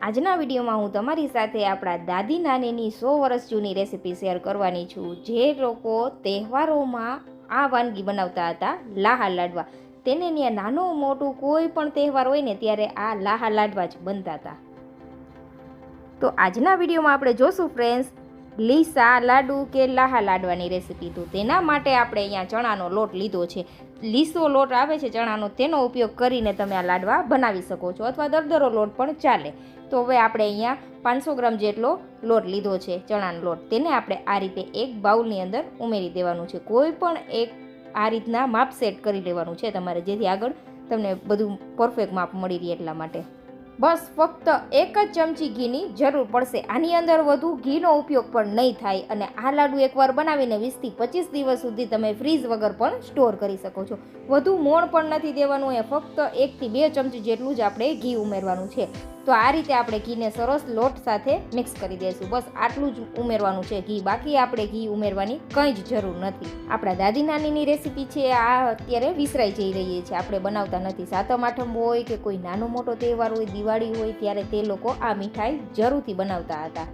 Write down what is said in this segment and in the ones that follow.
આજના વિડીયોમાં હું તમારી સાથે આપણા દાદી નાનીની 100 વર્ષ જૂની રેસીપી શેર કરવાની છું, જે લોકો તહેવારોમાં આ વાનગી બનાવતા હતા, લાહા લાડવા. તેને ત્યાં નાનું મોટું કોઈ પણ તહેવાર હોય ને ત્યારે આ લાહા લાડવા જ બનતા હતા. તો આજના વિડીયોમાં આપણે જોશું ફ્રેન્ડ્સ, લીસા લાડુ કે લાહા લાડવાની રેસીપી. તો તેના માટે આપણે અહીંયા ચણાનો લોટ લીધો છે. લીસો લોટ આવે છે ચણાનો, તેનો ઉપયોગ કરીને તમે આ લાડવા બનાવી શકો છો, અથવા દરદરો લોટ પણ ચાલે. તો હવે આપણે અહીંયા 500 ગ્રામ જેટલો લોટ લીધો છે, ચણાનો લોટ. તેને આપણે આ રીતે એક બાઉલની અંદર ઉમેરી દેવાનું છે. કોઈ પણ એક આ રીતના માપ સેટ કરી લેવાનું છે તમારે, જેથી આગળ તમને બધું પરફેક્ટ માપ મળી રહે એટલા માટે. બસ ફક્ત એક જ ચમચી ઘીની જરૂર પડશે. આની અંદર વધુ ઘીનો ઉપયોગ પણ નહીં થાય, અને આ લાડુ એકવાર બનાવીને 20 થી 25 દિવસ સુધી તમે ફ્રીઝ વગર પણ સ્ટોર કરી શકો છો. વધુ મોણ પણ નથી દેવાનું, એ ફક્ત 1 થી 2 ચમચી જેટલું જ આપણે ઘી ઉમેરવાનું છે. તો આ રીતે આપણે ઘીને સરસ લોટ સાથે મિક્સ કરી દઈશું. બસ આટલું જ ઉમેરવાનું છે ઘી, બાકી આપણે ઘી ઉમેરવાની કંઈ જ જરૂર નથી. આપણા દાદી નાનીની રેસીપી છે, આ અત્યારે વિસરાઈ જઈ રહી છે, આપણે બનાવતા નથી. સાતમ આઠમ હોય કે કોઈ નાનો મોટો તહેવાર હોય, દિવાળી હોય, ત્યારે તે લોકો આ મીઠાઈ જરૂરથી બનાવતા હતા.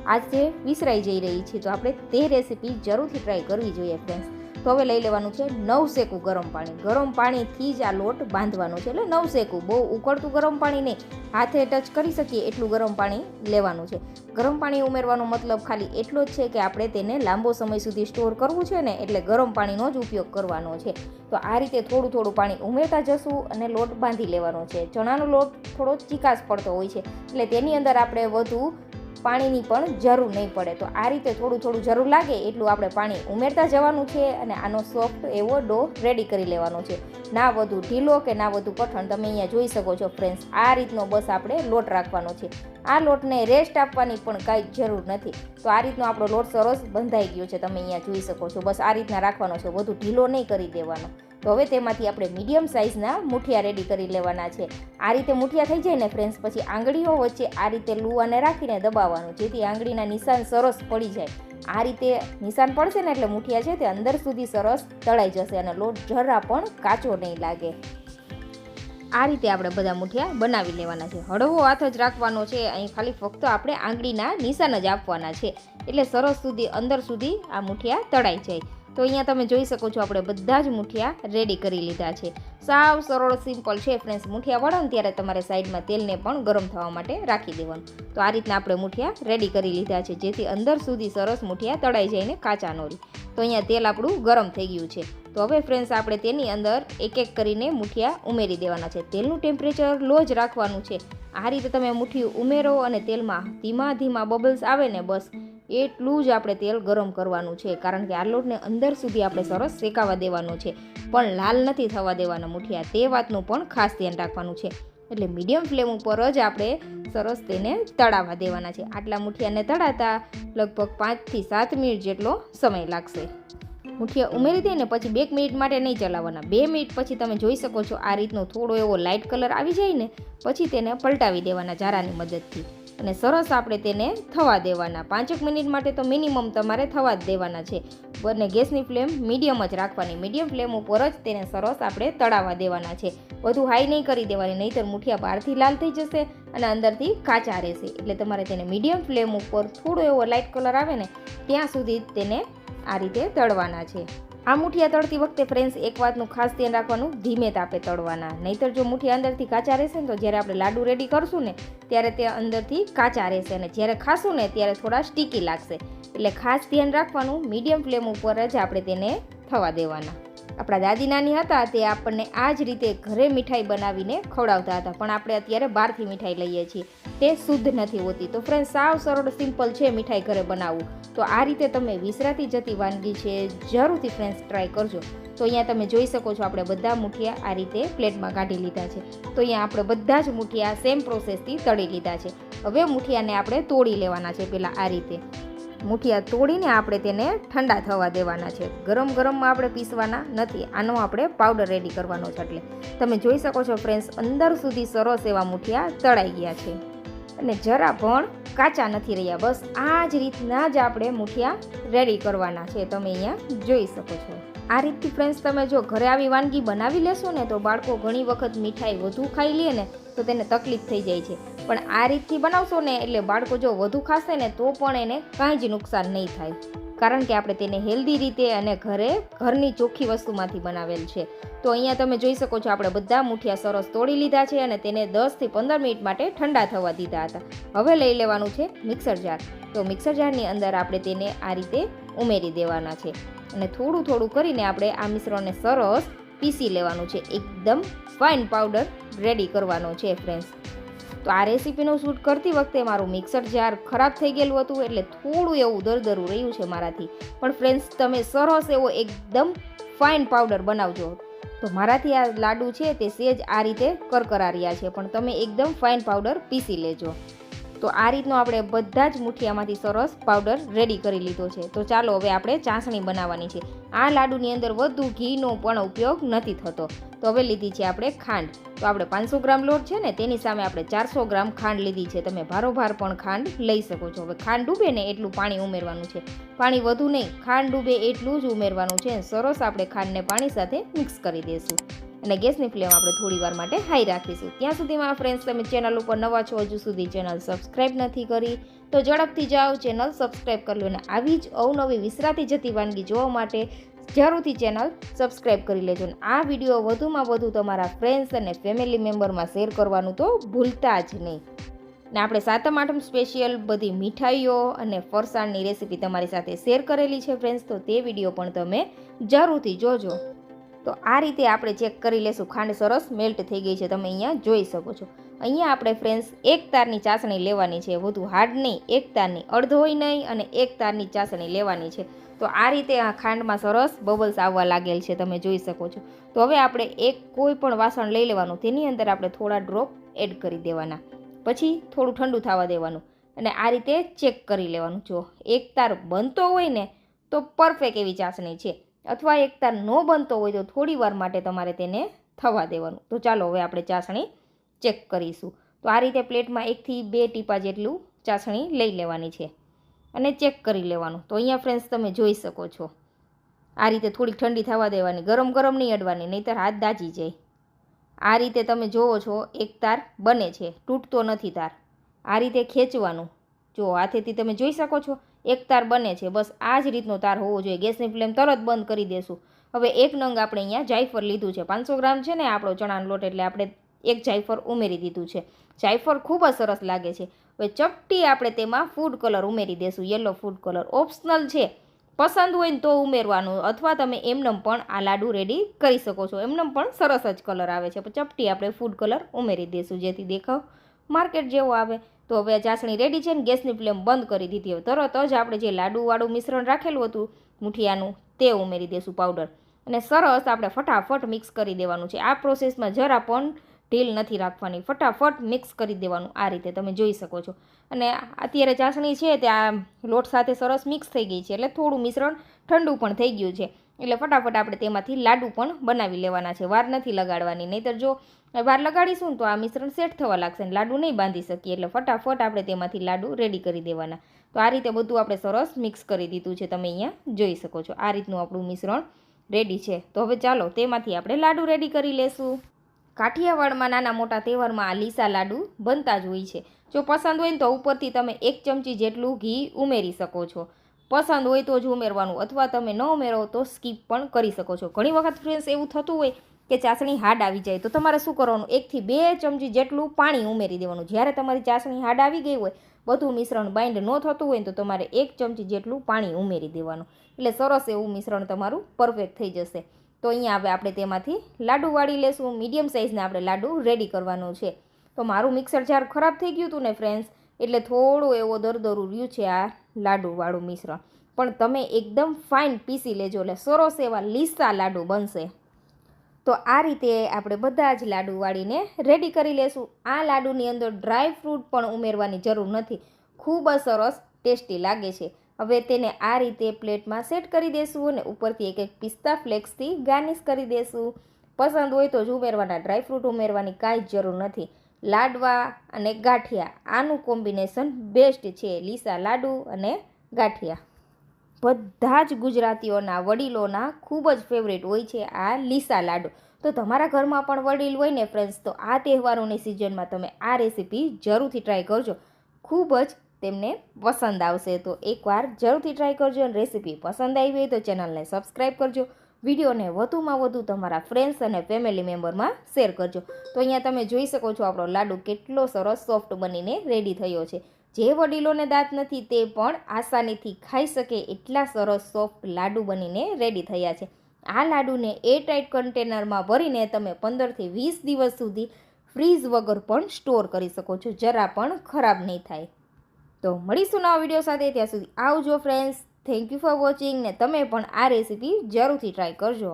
આજે વિસરાઈ જઈ રહી છે, તો આપણે તે રેસીપી જરૂરથી ટ્રાય કરવી જોઈએ ફ્રેન્ડ્સ. તો હવે લઈ લેવાનું છે નવસેકું ગરમ પાણી. ગરમ પાણીથી જ આ લોટ બાંધવાનો છે, એટલે નવસેકું, બહુ ઉકળતું ગરમ પાણી નહીં, હાથે ટચ કરી શકીએ એટલું ગરમ પાણી લેવાનું છે. ગરમ પાણી ઉમેરવાનો મતલબ ખાલી એટલો જ છે કે આપણે તેને લાંબો સમય સુધી સ્ટોર કરવું છે ને, એટલે ગરમ પાણીનો જ ઉપયોગ કરવાનો છે. તો આ રીતે થોડું થોડું પાણી ઉમેરતા જશું અને લોટ બાંધી લેવાનો છે. ચણાનો લોટ થોડો ચીકાશ પડતો હોય છે, એટલે તેની અંદર આપણે વધુ પાણીની પણ જરૂર નહીં પડે. તો આ રીતે થોડું થોડું જરૂર લાગે એટલું આપણે પાણી ઉમેરતા જવાનું છે, અને આનો સોફ્ટ એવો ડો રેડી કરી લેવાનો છે. ના વધુ ઢીલો કે ના વધુ કઠણ. તમે અહીંયા જોઈ શકો છો ફ્રેન્ડ્સ, આ રીતનો બસ આપણે લોટ રાખવાનો છે. આ લોટને રેસ્ટ આપવાની પણ કાંઈ જરૂર નથી. તો આ રીતનો આપણો લોટ સરસ બંધાઈ ગયો છે, તમે અહીંયા જોઈ શકો છો. બસ આ રીતના રાખવાનો છે, વધુ ઢીલો નહીં કરી દેવાનો. તો હવે તેમાંથી આપણે મીડિયમ સાઇઝના મુઠિયા રેડી કરી લેવાના છે. આ રીતે મુઠિયા થઈ જાય ને ફ્રેન્ડ્સ, પછી આંગળીઓ વચ્ચે આ રીતે લુવાને રાખીને દબાવવાનું, જેથી આંગળીના નિશાન સરસ પડી જાય. આ રીતે નિશાન પડશે ને એટલે મુઠિયા છે તે અંદર સુધી સરસ તળાઈ જશે, અને લોટ જરા પણ કાચો નહીં લાગે. આ રીતે આપણે બધા મુઠિયા બનાવી લેવાના છે. હળવો હાથ જ રાખવાનો છે, અહીં ખાલી ફક્ત આપણે આંગળીના નિશાન જ આપવાના છે, એટલે સરસ સુધી અંદર સુધી આ મુઠિયા તળાઈ જાય. તો અહીંયા તમે જોઈ શકો છો, આપણે બધા જ મુઠિયા રેડી કરી લીધા છે. સાવ સરળ સિમ્પલ છે ફ્રેન્ડ્સ. મુઠિયા વળો ને ત્યારે તમારે સાઈડમાં તેલને પણ ગરમ થવા માટે રાખી દેવાનું. તો આ રીતના આપણે મુઠિયા રેડી કરી લીધા છે, જેથી અંદર સુધી સરસ મુઠિયા તળાઈ જાય ને કાચા ન રહે. તો અહીંયા તેલ આપણું ગરમ થઈ ગયું છે. તો હવે ફ્રેન્ડ્સ આપણે તેની અંદર એક એક કરીને મુઠિયા ઉમેરી દેવાના છે. તેલનું ટેમ્પરેચર લો જ રાખવાનું છે. આ રીતે તમે મુઠ્ઠી ઉમેરો અને તેલમાં ધીમા ધીમા બબલ્સ આવે ને, બસ એટલું જ આપણે તેલ ગરમ કરવાનું છે, કારણ કે આ લોટને અંદર સુધી આપણે સરસ શેકાવા દેવાનો છે, પણ લાલ નથી થવા દેવાના મુઠિયા. તે વાતનું પણ ખાસ ધ્યાન રાખવાનું છે. એટલે મીડિયમ ફ્લેમ ઉપર જ આપણે સરસ તેને તળાવવા દેવાના છે. આટલા મુઠિયાને તળાતા લગભગ 5 થી 7 મિનિટ જેટલો સમય લાગશે. મુઠિયા ઉમેરી દઈને પછી 2 મિનિટ માટે નહીં ચલાવવાના. 2 મિનિટ પછી તમે જોઈ શકો છો, આ રીતનો થોડો એવો લાઇટ કલર આવી જાય ને, પછી તેને પલટાવી દેવાના જારાની મદદથી, અને સરસ આપણે તેને થવા દેવાના. 5 મિનિટ માટે તો મિનિમમ તમારે થવા જ દેવાના છે. અને ગેસની ફ્લેમ મીડિયમ જ રાખવાની. મીડિયમ ફ્લેમ ઉપર જ તેને સરસ આપણે તળાવવા દેવાના છે. બધું હાઈ નહીં કરી દેવાની, નહીંતર મુઠિયા બહારથી લાલ થઈ જશે અને અંદરથી કાચા રહેશે. એટલે તમારે તેને મીડિયમ ફ્લેમ ઉપર થોડો એવો લાઇટ કલર આવે ને ત્યાં સુધી તેને આ રીતે તળવાના છે. આ મુઠિયા તળતી વખતે ફ્રેન્ડ્સ એક વાતનું ખાસ ધ્યાન રાખવાનું, ધીમે તાપે તળવાના. નહીંતર જો મુઠિયા અંદરથી કાચા રહેશે ને, તો જ્યારે આપણે લાડુ રેડી કરશું ને ત્યારે તે અંદરથી કાચા રહેશે, અને જ્યારે ખાશું ને ત્યારે થોડા સ્ટીકી લાગશે. એટલે ખાસ ધ્યાન રાખવાનું, મીડિયમ ફ્લેમ ઉપર જ આપણે તેને થવા દેવાના. આપણા દાદી નાની હતા તે આપણને આ જ રીતે ઘરે મીઠાઈ બનાવીને ખવડાવતા હતા, પણ આપણે અત્યારે બહારથી મીઠાઈ લઈએ છીએ, તે શુદ્ધ નથી હોતી. તો ફ્રેન્ડ્સ સાવ સરળ સિમ્પલ છે મીઠાઈ ઘરે બનાવવું. તો આ રીતે તમે વિસરાતી જતી વાનગી છે, જરૂરથી ફ્રેન્ડ્સ ટ્રાય કરજો. તો અહીંયા તમે જોઈ શકો છો, આપણે બધા મુઠિયા આ રીતે પ્લેટમાં કાઢી લીધા છે. તો અહીંયા આપણે બધા જ મુઠિયા સેમ પ્રોસેસથી તળી લીધા છે. હવે મુઠિયાને આપણે તોડી લેવાના છે. પહેલાં આ રીતે મુઠિયા તોડીને આપણે તેને ઠંડા થવા દેવાના છે. ગરમ ગરમમાં આપણે પીસવાના નથી, આનો આપણે પાવડર રેડી કરવાનો છે. એટલે તમે જોઈ શકો છો ફ્રેન્ડ્સ, અંદર સુધી સરસ એવા મુઠિયા તળાઈ ગયા છે, અને જરા પણ કાચા નથી રહ્યા. બસ આ જ રીતના જ આપણે મુઠિયા રેડી કરવાના છે. તમે અહીંયા જોઈ શકો છો. આ રીતથી ફ્રેન્ડ્સ તમે જો ઘરે આવી વાનગી બનાવી લેશો ને તો બાળકો ઘણી વખત મીઠાઈ વધુ ખાઈ લે ને તો તેને તકલીફ થઈ જાય છે. પણ આ રીતથી બનાવશો ને એટલે બાળકો જો વધુ ખાશે ને તો પણ એને કાંઈ જ નુકસાન નહીં થાય, કારણ કે આપણે તેને હેલ્ધી રીતે અને ઘરની ચોખ્ખી વસ્તુમાંથી બનાવેલ છે. તો અહીંયા તમે જોઈ શકો છો આપણે બધા મુઠિયા સરસ તોડી લીધા છે અને તેને 10થી 15 મિનિટ માટે ઠંડા થવા દીધા હતા. હવે લઈ લેવાનું છે મિક્સર જાર. તો મિક્સર જારની અંદર આપણે તેને આ રીતે ઉમેરી દેવાના છે અને થોડું થોડું કરીને આપણે આ મિશ્રણને સરસ પીસી લેવાનું છે. એકદમ ફાઇન પાવડર રેડી કરવાનો છે ફ્રેન્ડ્સ. તો આ રેસીપીનું શૂટ કરતી વખતે મારું મિક્સર જાર ખરાબ થઈ ગયેલું હતું એટલે થોડું એવું દરદરું રહ્યું છે મારાથી. પણ ફ્રેન્ડ્સ તમે સરસ એવો એકદમ ફાઇન પાવડર બનાવજો. તો મારાથી આ લાડુ છે તે સેજ આ રીતે કરકરારિયા છે, પણ તમે એકદમ ફાઇન પાવડર પીસી લેજો. તો આ રીતનો આપણે બધા જ મુઠિયામાંથી સરસ પાવડર રેડી કરી લીધો છે. તો ચાલો હવે આપણે ચાસણી બનાવવાની છે. આ લાડુની અંદર વધુ ઘીનો પણ ઉપયોગ નથી થતો. તો હવે લીધી છે આપણે ખાંડ. તો આપણે 500 ગ્રામ લોટ છે ને તેની સામે આપણે 400 ગ્રામ ખાંડ લીધી છે. તમે ભારોભાર પણ ખાંડ લઈ શકો છો. હવે ખાંડ ડૂબે ને એટલું પાણી ઉમેરવાનું છે. પાણી વધુ નહીં, ખાંડ ડૂબે એટલું જ ઉમેરવાનું છે. સરસ આપણે ખાંડને પાણી સાથે મિક્સ કરી દઈશું અને ગેસની ફ્લેમ આપણે થોડી વાર માટે હાઈ રાખીશું. ત્યાં સુધીમાં ફ્રેન્ડ્સ તમે ચેનલ ઉપર નવા છો, હજુ સુધી ચેનલ સબસ્ક્રાઈબ નથી કરી તો ઝડપથી જાઓ, ચેનલ સબસ્ક્રાઈબ કરી લો અને આવી જ અવનવી વિસરાતી જતી વાનગી જોવા માટે જરૂરથી ચેનલ સબસ્ક્રાઈબ કરી લેજો. અને આ વિડીયો વધુમાં વધુ તમારા ફ્રેન્ડ્સ અને ફેમિલી મેમ્બરમાં શેર કરવાનું તો ભૂલતા જ નહીં. ને આપણે 7મ 8મ સ્પેશિયલ બધી મીઠાઈઓ અને ફરસાણની રેસીપી તમારી સાથે શેર કરેલી છે ફ્રેન્ડ્સ, તો તે વિડીયો પણ તમે જરૂરથી જોજો. તો આ રીતે આપણે ચેક કરી લેશું. ખાંડ સરસ મેલ્ટ થઈ ગઈ છે, તમે અહીંયા જોઈ શકો છો. અહીંયા આપણે ફ્રેન્ડ્સ એક તારની ચાસણી લેવાની છે, વધુ હાર્ડ નહીં, એક તારની, અડધોય નહીં અને એક તારની ચાસણી લેવાની છે. તો આ રીતે આ ખાંડમાં સરસ બબલ્સ આવવા લાગેલ છે, તમે જોઈ શકો છો. તો હવે આપણે કોઈ પણ વાસણ લઈ લેવાનું, તેની અંદર આપણે થોડા ડ્રોપ એડ કરી દેવાના, પછી થોડું ઠંડુ થવા દેવાનું અને આ રીતે ચેક કરી લેવાનું. જો એક તાર બનતો હોય ને તો પરફેક્ટ એવી ચાસણી છે, અથવા એક તાર ન બનતો હોય તો થોડી વાર માટે તમારે તેને થવા દેવાનું. તો ચાલો હવે આપણે ચાસણી ચેક કરીશું. તો આ રીતે પ્લેટમાં 1 થી 2 ટીપા જેટલું ચાસણી લઈ લેવાની છે અને ચેક કરી લેવાનું. તો અહીંયા ફ્રેન્ડ્સ તમે જોઈ શકો છો આ રીતે થોડીક ઠંડી થવા દેવાની, ગરમ ગરમ નહીં અડવાની, નહીંતર હાથ દાજી જાય. આ રીતે તમે જોવો છો એક તાર બને છે, તૂટતો નથી તાર. આ રીતે ખેંચવાનું, જો હાથેથી તમે જોઈ શકો છો એક તાર બને છે. બસ આ જ રીતનો તાર હોવો જોઈએ. ગેસની ફ્લેમ તરત બંધ કરી દેશું. હવે એક નંગ આપણે અહીંયા જાયફળ લીધું છે. 500 ગ્રામ છે ને આપણો ચણાનો લોટ, એટલે આપણે એક જાયફળ ઉમેરી દીધું છે. જાયફળ ખૂબ જ સરસ લાગે છે. હવે ચપટી આપણે તેમાં ફૂડ કલર ઉમેરી દઈશું, યલો ફૂડ કલર. ઓપ્શનલ છે, પસંદ હોય ને તો ઉમેરવાનું, અથવા તમે એમનેમ પણ આ લાડુ રેડી કરી શકો છો. એમનેમ પણ સરસ જ કલર આવે છે. ચપટી આપણે ફૂડ કલર ઉમેરી દઈશું જેથી દેખાવ માર્કેટ જેવો આવે. તો હવે ચાસણી રેડી છે ને ગેસની ફ્લેમ બંધ કરી દીધી. હવે તરત જ આપણે જે લાડુવાળું મિશ્રણ રાખેલું હતું મુઠિયાનું તે ઉમેરી દઈશું પાવડર અને સરસ આપણે ફટાફટ મિક્સ કરી દેવાનું છે. આ પ્રોસેસમાં જરા પણ ઢીલ નથી રાખવાની, ફટાફટ મિક્સ કરી દેવાનું. આ રીતે તમે જોઈ શકો છો. અને અત્યારે ચાસણી છે તે આ લોટ સાથે સરસ મિક્સ થઈ ગઈ છે, એટલે થોડું મિશ્રણ ઠંડુ પણ થઈ ગયું છે, એટલે ફટાફટ આપણે તેમાંથી લાડુ પણ બનાવી લેવાના છે. વાર નથી લગાડવાની, નહીંતર જો વાર લગાડીશું તો આ મિશ્રણ સેટ થવા લાગશે ને લાડુ નહીં બાંધી શકીએ. એટલે ફટાફટ આપણે તેમાંથી લાડુ રેડી કરી દેવાના. તો આ રીતે બધું આપણે સરસ મિક્સ કરી દીધું છે, તમે અહીંયા જોઈ શકો છો. આ રીતનું આપણું મિશ્રણ રેડી છે. તો હવે ચાલો તેમાંથી આપણે લાડુ રેડી કરી લેશું. કાઠિયાવાડમાં નાના મોટા તહેવારમાં આ લીસા લાડુ બનતા જ હોય છે. જો પસંદ હોય ને તો ઉપરથી તમે 1 ચમચી જેટલું ઘી ઉમેરી શકો છો. પસંદ હોય તો જ ઉમેરવાનું, અથવા તમે ન ઉમેરો તો સ્કીપ પણ કરી શકો છો. ઘણી વખત ફ્રેન્ડ્સ એવું થતું હોય કે ચાસણી હાર્ડ આવી જાય, તો તમારે શું કરવાનું, 1 થી 2 ચમચી જેટલું પાણી ઉમેરી દેવાનું. જ્યારે તમારી ચાસણી હાર્ડ આવી ગઈ હોય, બધું મિશ્રણ બાઇન્ડ ન થતું હોય તો તમારે 1 ચમચી જેટલું પાણી ઉમેરી દેવાનું, એટલે સરસ એવું મિશ્રણ તમારું પરફેક્ટ થઈ જશે. તો અહીંયા હવે આપણે તેમાંથી લાડુ વાળી લેશું. મીડિયમ સાઇઝના આપણે લાડુ રેડી કરવાનું છે. તો મારું મિક્સર જાર ખરાબ થઈ ગયું હતું ને ફ્રેન્ડ્સ, એટલે થોડું એવો દરદરું રહ્યું છે આ લાડુવાળું મિશ્રણ. પણ તમે એકદમ ફાઇન પીસી લેજો, એટલે સરસ એવા લીસા લાડુ બનશે. તો આ રીતે આપણે બધા જ લાડુ વાળીને રેડી કરી લેશું. આ લાડુની અંદર ડ્રાય ફ્રૂટ પણ ઉમેરવાની જરૂર નથી, ખૂબ જ સરસ ટેસ્ટી લાગે છે. હવે તેને આ રીતે પ્લેટમાં સેટ કરી દઈશું અને ઉપરથી એક પિસ્તા ફ્લેક્સથી ગાર્નિશ કરી દઈશું. પસંદ હોય તો જ ઉમેરવાના, ડ્રાય ફ્રૂટ ઉમેરવાની કાંઈ જ જરૂર નથી. લાડવા અને ગાંઠિયા આનું કોમ્બિનેશન બેસ્ટ છે. લીસા લાડુ અને ગાંઠિયા બધા જ ગુજરાતીઓના વડીલોના ખૂબ જ ફેવરેટ હોય છે આ લીસા લાડુ. તો તમારા ઘરમાં પણ વડીલ હોય ને ફ્રેન્ડ્સ, તો આ તહેવારોની સિઝનમાં તમે આ રેસીપી જરૂરથી ટ્રાય કરજો, ખૂબ જ તેમને પસંદ આવશે. તો એકવાર જરૂરથી ટ્રાય કરજો અને રેસીપી પસંદ આવી હોય તો ચેનલને સબસ્ક્રાઈબ કરજો, વિડીયોને વધુમાં વધુ તમારા ફ્રેન્ડ્સ અને ફેમિલી મેમ્બરમાં શેર કરજો. તો અહીંયા તમે જોઈ શકો છો આપણો લાડુ કેટલો સરસ સોફ્ટ બનીને રેડી થયો છે. જે વડીલોને દાંત નથી તે પણ આસાનીથી ખાઈ શકે એટલા સરસ સોફ્ટ લાડુ બનીને રેડી થયા છે. આ લાડુને એરટાઇટ કન્ટેનરમાં ભરીને તમે 15થી 20 દિવસ સુધી ફ્રીઝ વગર પણ સ્ટોર કરી શકો છો, જરા પણ ખરાબ નહીં થાય. તો મળીશું નવા વિડીયો સાથે, ત્યાં સુધી આવજો friends. Thank you for watching ને તમે પણ આ રેસીપી જરૂરથી ટ્રાય કરજો.